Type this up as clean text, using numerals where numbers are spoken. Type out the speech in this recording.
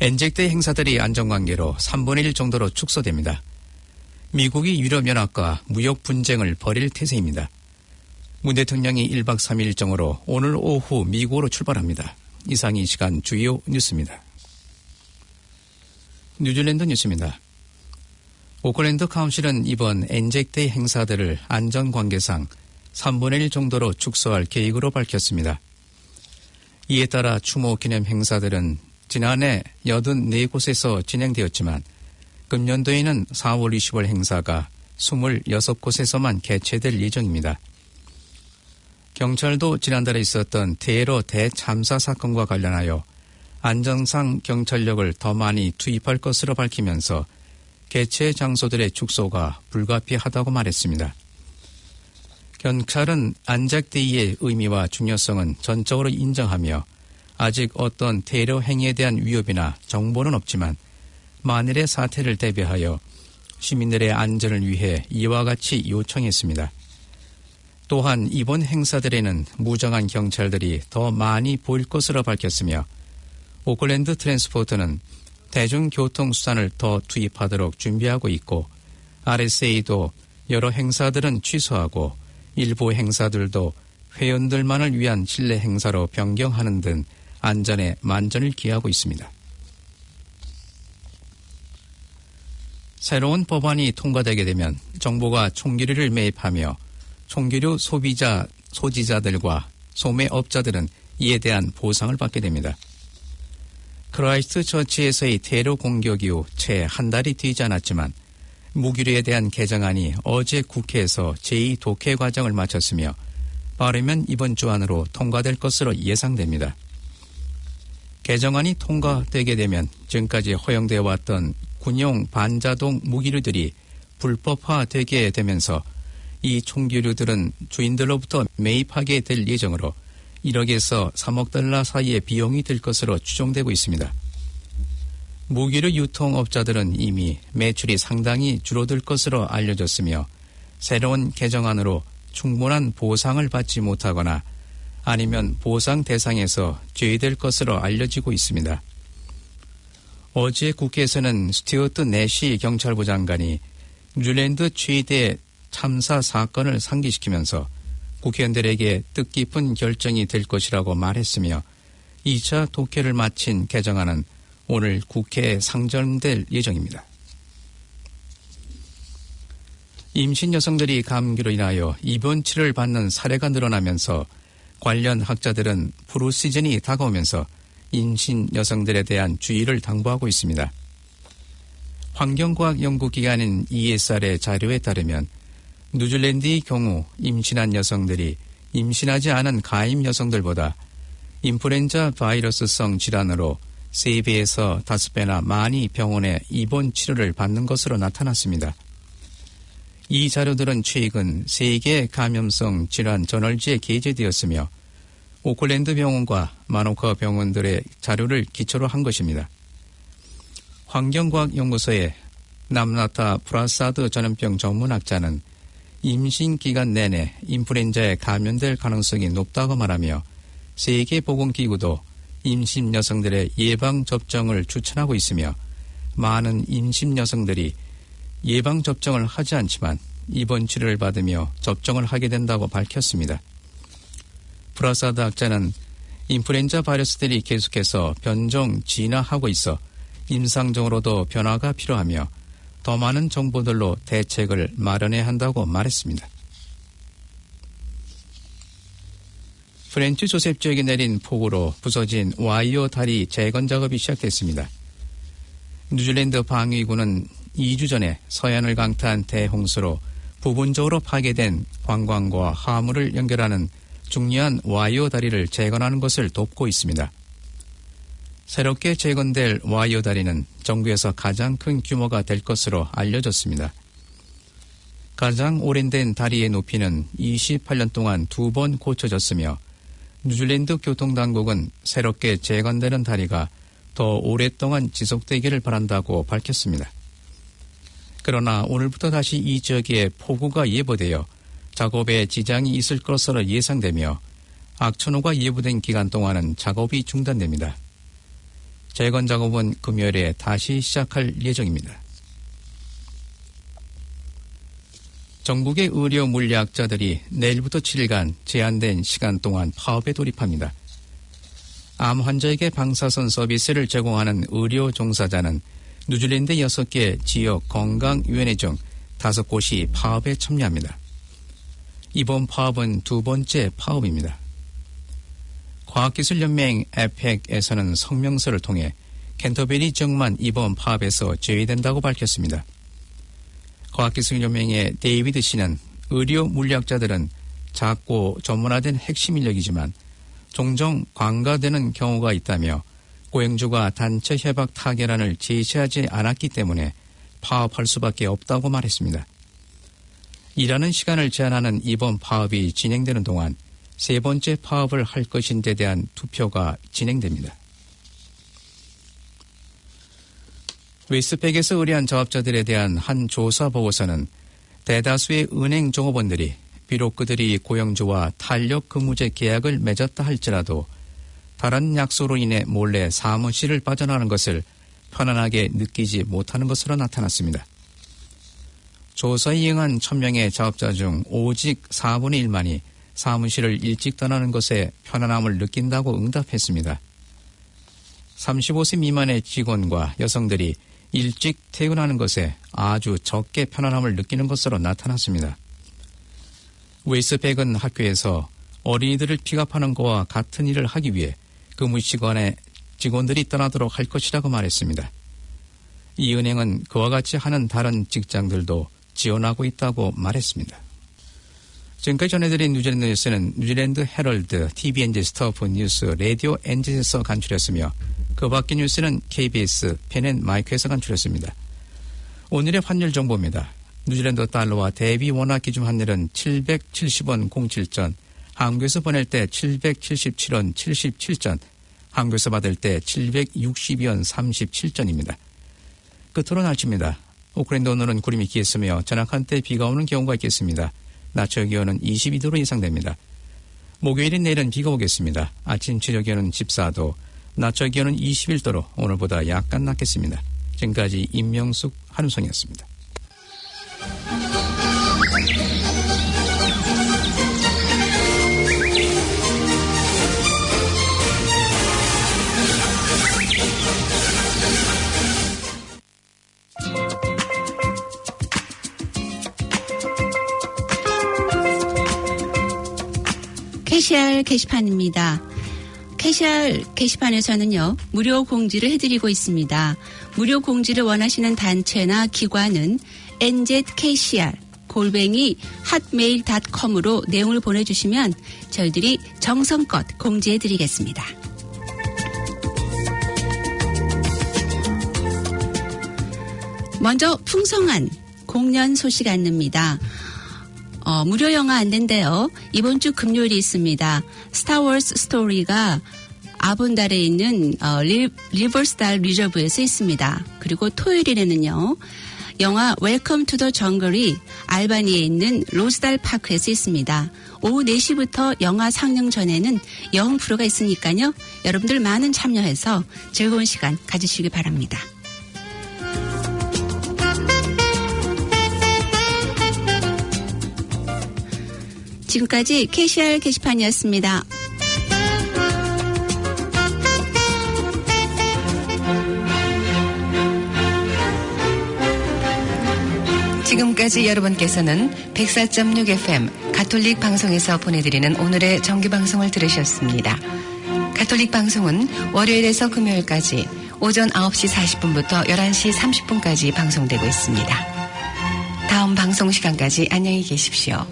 엔젝데이 행사들이 안전관계로 3분의 1 정도로 축소됩니다. 미국이 유럽연합과 무역 분쟁을 벌일 태세입니다. 문 대통령이 1박 3일 일정으로 오늘 오후 미국으로 출발합니다. 이상이 이 시간 주요 뉴스입니다. 뉴질랜드 뉴스입니다. 오클랜드 카운실은 이번 엔젝데이 행사들을 안전관계상 3분의 1 정도로 축소할 계획으로 밝혔습니다. 이에 따라 추모 기념 행사들은 지난해 84곳에서 진행되었지만 금년도에는 4월 20일 행사가 26곳에서만 개최될 예정입니다. 경찰도 지난달에 있었던 테러 대참사 사건과 관련하여 안전상 경찰력을 더 많이 투입할 것으로 밝히면서 개최 장소들의 축소가 불가피하다고 말했습니다. 경찰은 엔젝데이의 의미와 중요성은 전적으로 인정하며 아직 어떤 테러 행위에 대한 위협이나 정보는 없지만 만일의 사태를 대비하여 시민들의 안전을 위해 이와 같이 요청했습니다. 또한 이번 행사들에는 무장한 경찰들이 더 많이 보일 것으로 밝혔으며 오클랜드 트랜스포트는 대중교통수단을 더 투입하도록 준비하고 있고 RSA도 여러 행사들은 취소하고 일부 행사들도 회원들만을 위한 실내 행사로 변경하는 등 안전에 만전을 기하고 있습니다. 새로운 법안이 통과되게 되면 정부가 총기류를 매입하며 총기류 소지자들과 소매업자들은 이에 대한 보상을 받게 됩니다. 크라이스트 처치에서의 테러 공격 이후 채 한 달이 되지 않았지만 무기류에 대한 개정안이 어제 국회에서 제2독회 과정을 마쳤으며 빠르면 이번 주 안으로 통과될 것으로 예상됩니다. 개정안이 통과되게 되면 지금까지 허용되어 왔던 군용 반자동 무기류들이 불법화되게 되면서 이 총기류들은 주인들로부터 매입하게 될 예정으로 1억에서 3억 달러 사이의 비용이 들 것으로 추정되고 있습니다. 무기류 유통업자들은 이미 매출이 상당히 줄어들 것으로 알려졌으며 새로운 개정안으로 충분한 보상을 받지 못하거나 아니면 보상 대상에서 제외될 것으로 알려지고 있습니다. 어제 국회에서는 스튜어트 내시 경찰부 장관이 뉴질랜드 최대 참사 사건을 상기시키면서 국회의원들에게 뜻깊은 결정이 될 것이라고 말했으며 2차 독회를 마친 개정안은 오늘 국회에 상정될 예정입니다. 임신 여성들이 감기로 인하여 입원 치료를 받는 사례가 늘어나면서 관련 학자들은 프루 시즌이 다가오면서 임신 여성들에 대한 주의를 당부하고 있습니다. 환경과학 연구기관인 ESR의 자료에 따르면 뉴질랜드의 경우 임신한 여성들이 임신하지 않은 가임 여성들보다 인플루엔자 바이러스성 질환으로 3배에서 5배나 많이 병원에 입원 치료를 받는 것으로 나타났습니다. 이 자료들은 최근 세계 감염성 질환 저널지에 게재되었으며 오클랜드 병원과 마노카 병원들의 자료를 기초로 한 것입니다. 환경과학연구소의 남나타 프라사드 전염병 전문학자는 임신 기간 내내 인플루엔자에 감염될 가능성이 높다고 말하며 세계보건기구도 임신 여성들의 예방접종을 추천하고 있으며 많은 임신 여성들이 예방접종을 하지 않지만 입원 치료를 받으며 접종을 하게 된다고 밝혔습니다. 프라사드 학자는 인플루엔자 바이러스들이 계속해서 변종 진화하고 있어 임상적으로도 변화가 필요하며 더 많은 정보들로 대책을 마련해야 한다고 말했습니다. 프렌치 조셉 지역에 내린 폭우로 부서진 와이어 다리 재건 작업이 시작됐습니다. 뉴질랜드 방위군은 2주 전에 서해안을 강타한 대홍수로 부분적으로 파괴된 관광과 화물을 연결하는 중요한 와이어 다리를 재건하는 것을 돕고 있습니다. 새롭게 재건될 와이어 다리는 정부에서 가장 큰 규모가 될 것으로 알려졌습니다. 가장 오랜된 다리의 높이는 28년 동안 2번 고쳐졌으며 뉴질랜드 교통당국은 새롭게 재건되는 다리가 더 오랫동안 지속되기를 바란다고 밝혔습니다. 그러나 오늘부터 다시 이 지역에 폭우가 예보되어 작업에 지장이 있을 것으로 예상되며 악천후가 예보된 기간 동안은 작업이 중단됩니다. 재건 작업은 금요일에 다시 시작할 예정입니다. 전국의 의료 물리학자들이 내일부터 7일간 제한된 시간 동안 파업에 돌입합니다. 암 환자에게 방사선 서비스를 제공하는 의료 종사자는 뉴질랜드 6개 지역 건강위원회 중 5곳이 파업에 참여합니다. 이번 파업은 두 번째 파업입니다. 과학기술연맹 에펙에서는 성명서를 통해 캔터베리 지역만 이번 파업에서 제외된다고 밝혔습니다. 과학기술연맹의 데이비드 씨는 의료 물리학자들은 작고 전문화된 핵심 인력이지만 종종 관가되는 경우가 있다며 고용주가 단체 협약 타결안을 제시하지 않았기 때문에 파업할 수밖에 없다고 말했습니다. 일하는 시간을 제한하는 이번 파업이 진행되는 동안 세 번째 파업을 할 것인지에 대한 투표가 진행됩니다. 웨스트팩에서 의뢰한 자업자들에 대한 한 조사 보고서는 대다수의 은행 종업원들이 비록 그들이 고용주와 탄력 근무제 계약을 맺었다 할지라도 다른 약속으로 인해 몰래 사무실을 빠져나가는 것을 편안하게 느끼지 못하는 것으로 나타났습니다. 조사에 이응한 1000명의 자업자 중 오직 4분의 1만이 사무실을 일찍 떠나는 것에 편안함을 느낀다고 응답했습니다. 35세 미만의 직원과 여성들이 일찍 퇴근하는 것에 아주 적게 편안함을 느끼는 것으로 나타났습니다. 웨스트팩은 학교에서 어린이들을 픽업하는 것과 같은 일을 하기 위해 근무 시간에 직원들이 떠나도록 할 것이라고 말했습니다. 이 은행은 그와 같이 하는 다른 직장들도 지원하고 있다고 말했습니다. 지금까지 전해드린 뉴질랜드 뉴스는 뉴질랜드 헤럴드, TVNZ 스타프 뉴스, 라디오 NZ에서 간추렸으며 그 밖의 뉴스는 KBS 펜앤마이크에서 간추렸습니다. 오늘의 환율 정보입니다. 뉴질랜드 달러와 대비 원화 기준 환율은 770원 07전, 한국에서 보낼 때 777원 77전, 한국에서 받을 때 762원 37전입니다. 끝으로 날씨입니다. 오클랜드 오늘은 구름이 끼었으며 저녁 한때 비가 오는 경우가 있겠습니다. 낮 최고 기온은 22도로 예상됩니다. 목요일인 내일은 비가 오겠습니다. 아침 최저 기온은 14도, 낮 최고 기온은 21도로 오늘보다 약간 낮겠습니다. 지금까지 임명숙 한우성이었습니다. 캐시알 게시판입니다. 캐시알 게시판에서는요, 무료 공지를 해드리고 있습니다. 무료 공지를 원하시는 단체나 기관은 nzkcr@hotmail.com으로 내용을 보내주시면 저희들이 정성껏 공지해드리겠습니다. 먼저 풍성한 공연 소식 안내입니다. 무료 영화 안내인데요. 이번 주 금요일이 있습니다. 스타워즈 스토리가 아본달에 있는 리버스달 리저브에서 있습니다. 그리고 토요일에는요. 영화 웰컴 투 더 정글이 알바니에 있는 로스달 파크에서 있습니다. 오후 4시부터 영화 상영 전에는 여흥 프로가 있으니까요. 여러분들 많은 참여해서 즐거운 시간 가지시기 바랍니다. 지금까지 KCR 게시판이었습니다. 지금까지 여러분께서는 104.6 FM 가톨릭 방송에서 보내드리는 오늘의 정규방송을 들으셨습니다. 가톨릭 방송은 월요일에서 금요일까지 오전 9시 40분부터 11시 30분까지 방송되고 있습니다. 다음 방송 시간까지 안녕히 계십시오.